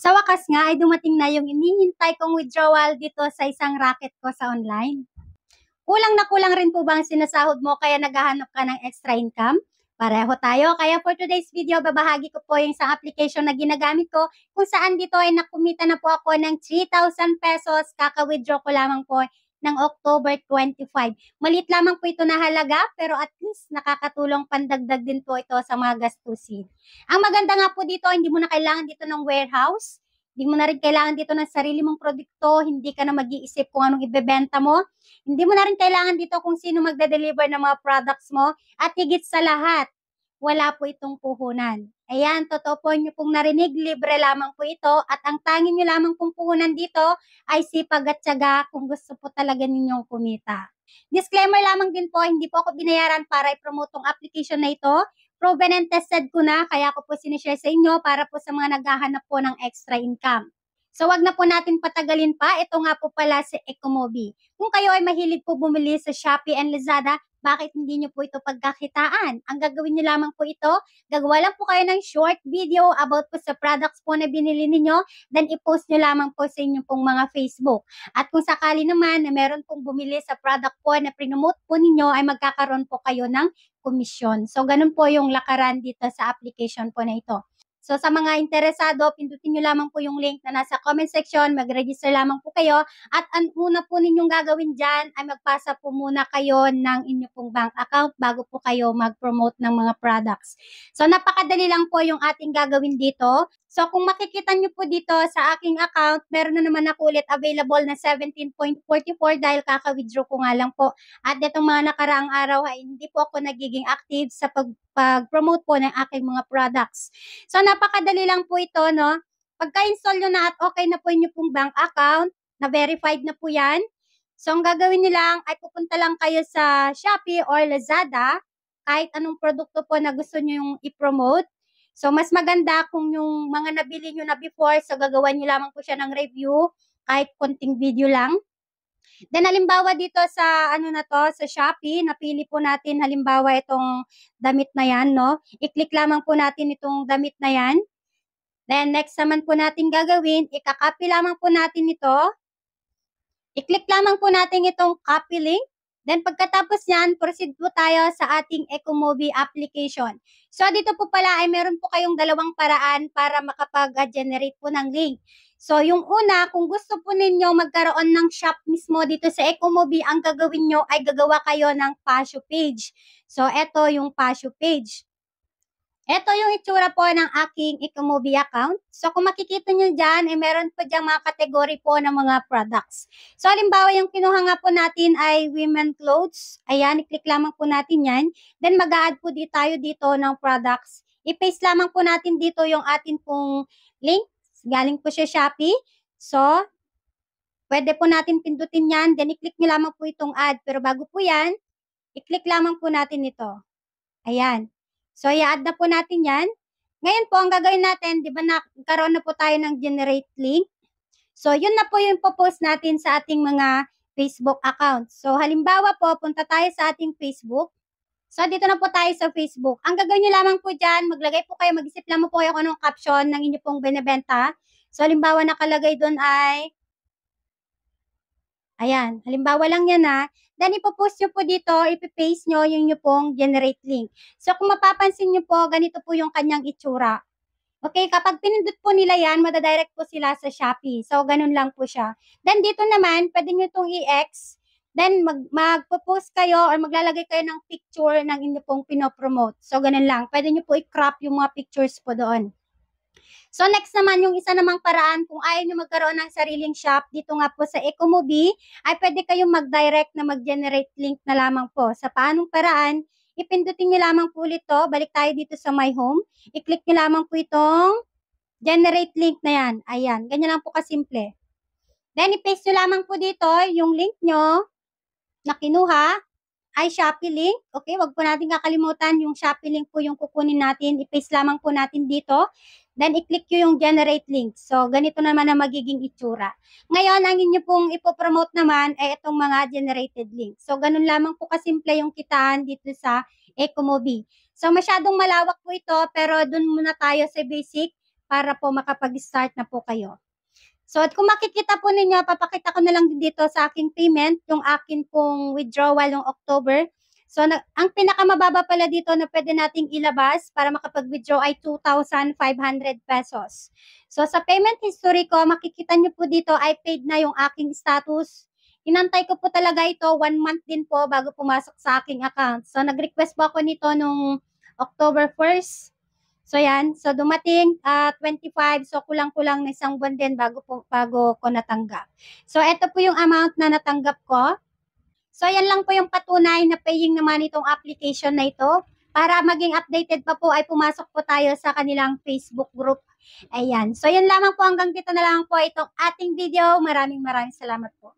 Sa wakas nga ay dumating na yung inihintay kong withdrawal dito sa isang racket ko sa online. Kulang na kulang rin po ba ang sinasahod mo kaya naghahanap ka ng extra income? Pareho tayo. Kaya for today's video, babahagi ko po yung isang application na ginagamit ko kung saan dito ay nakumita na po ako ng 3,000 pesos. Kaka-withdraw ko lamang po ng October 25. Maliit lamang po ito na halaga pero at least nakakatulong pandagdag din po ito sa mga gastusin. Ang maganda nga po dito, hindi mo na kailangan dito ng warehouse. Hindi mo na rin kailangan dito ng sarili mong produkto. Hindi ka na mag-iisip kung anong ibebenta mo. Hindi mo na rin kailangan dito kung sino magde-deliver ng mga products mo. At higit sa lahat, wala po itong puhunan. Ayan, totoo po nyo pong narinig, libre lamang po ito. At ang tanging nyo lamang pong puhunan dito ay sipag at tiyaga kung gusto po talaga ninyong kumita. Disclaimer lamang din po, hindi po ako binayaran para i-promote tong application na ito. Proven and tested ko na, kaya ko po sinishare sa inyo para po sa mga naghahanap po ng extra income. So wag na po natin patagalin pa, ito nga po pala si Ecomobi. Kung kayo ay mahilig po bumili sa Shopee and Lazada, bakit hindi nyo po ito pagkakitaan? Ang gagawin nyo lamang po ito, gagawa lang po kayo ng short video about po sa products po na binili ninyo, then i-post nyo lamang po sa inyong pong mga Facebook. At kung sakali naman na meron pong bumili sa product po na prinomote po ninyo, ay magkakaroon po kayo ng komisyon. So, ganun po yung lakaran dito sa application po na ito. So, sa mga interesado, pindutin nyo lamang po yung link na nasa comment section, mag-register lamang po kayo. At ang una po ninyong gagawin dyan ay magpasa po muna kayo ng inyong pong bank account bago po kayo mag-promote ng mga products. So, napakadali lang po yung ating gagawin dito. So, kung makikita nyo po dito sa aking account, meron na naman ako ulit available na 17.44 dahil kaka-withdraw ko nga lang po. At itong mga nakaraang araw ay hindi po ako nagiging active sa pag-promote po ng aking mga products. So, napakadali lang po ito, no? Pagka-install nyo na at okay na po inyo pong bank account, na-verified na po yan. So, ang gagawin nyo lang ay pupunta lang kayo sa Shopee or Lazada, kahit anong produkto po na gusto nyo yung i-promote. So, mas maganda kung yung mga nabili nyo na before, so gagawa nyo lamang po siya ng review, kahit konting video lang. Then, halimbawa dito sa, sa Shopee, napili po natin, halimbawa itong damit na yan, no? I-click lamang po natin itong damit na yan. Then, next naman po natin gagawin, ikakopy lamang po natin ito. I-click lamang po natin itong copy link. Then pagkatapos yan, proceed po tayo sa ating Ecomobi application. So dito po pala ay meron po kayong dalawang paraan para makapag-generate po ng link. So yung una, kung gusto po ninyo magkaroon ng shop mismo dito sa Ecomobi, ang gagawin nyo ay gagawa kayo ng Pasio page. So ito yung Pasio page. Ito yung itsura po ng aking Ecomobi account. So, kung makikita nyo dyan, ay meron po dyan mga kategory po ng mga products. So, halimbawa yung kinuha nga po natin ay women clothes. Ayan, i-click lamang po natin yan. Then, mag-a-add po tayo dito ng products. I-paste lamang po natin dito yung atin pong link. Galing po siya Shopee. So, pwede po natin pindutin yan. Then, i-click nyo lamang po itong add. Pero bago po yan, i-click lamang po natin ito. Ayan. So, i-add na po natin yan. Ngayon po, ang gagawin natin, di ba nagkaroon na po tayo ng generate link? So, yun na po yung post natin sa ating mga Facebook account. So, halimbawa po, punta tayo sa ating Facebook. So, dito na po tayo sa Facebook. Ang gagawin nyo lamang po dyan, maglagay po kayo, mag-isip lamang po kayo kung anong caption ng inyo pong binibenta. So, halimbawa nakalagay doon ay, ayan, halimbawa lang yan ha. Then, ipopost nyo po dito, ipipaste nyo yung nyo pong generate link. So, kung mapapansin nyo po, ganito po yung kanyang itsura. Okay, kapag pinindot po nila yan, madadirect po sila sa Shopee. So, ganun lang po siya. Then, dito naman, pwede nyo itong i-X. Then, magpo-post kayo or maglalagay kayo ng picture ng inyo pong pinopromote. So, ganun lang. Pwede nyo po i-crop yung mga pictures po doon. So, next naman, yung isa namang paraan, kung ayaw nyo magkaroon ng sariling shop, dito nga po sa Ecomobi, ay pwede kayong mag-direct na mag-generate link na lamang po. Sa paanong paraan, ipindutin nyo lamang po ulit to. Balik tayo dito sa My Home. I-click nyo lamang po itong generate link na yan. Ayan, ganyan lang po kasimple. Then, i-paste nyo lamang po dito yung link nyo na kinuha ay Shopee link. Okay, wag po natin kakalimutan yung Shopee link po yung kukunin natin. I-paste lamang po natin dito. Then, i-click nyo yung generate link. So, ganito naman ang magiging itsura. Ngayon, ang inyo pong ipopromote naman ay itong mga generated link. So, ganun lamang po kasimple yung kitaan dito sa Ecomobi. So, masyadong malawak po ito, pero dun muna tayo sa basic para po makapag-start na po kayo. So, at kung makikita po ninyo, papakita ko na lang din dito sa aking payment, yung akin pong withdrawal ng October. So, ang pinakamababa pala dito na pwede nating ilabas para makapag-withdraw ay 2,500 pesos. So, sa payment history ko, makikita nyo po dito ay paid na yung aking status. Inantay ko po talaga ito 1 month din po bago pumasok sa aking account. So, nag-request po ako nito nung October 1st. So, yan. So, dumating 25. So, kulang-kulang na isang buwan din bago ko natanggap. So, ito po yung amount na natanggap ko. So, yan lang po yung patunay na paying naman itong application na ito. Para maging updated pa po ay pumasok po tayo sa kanilang Facebook group. Ayan. So, yan lamang po. Hanggang dito na lang po itong ating video. Maraming salamat po.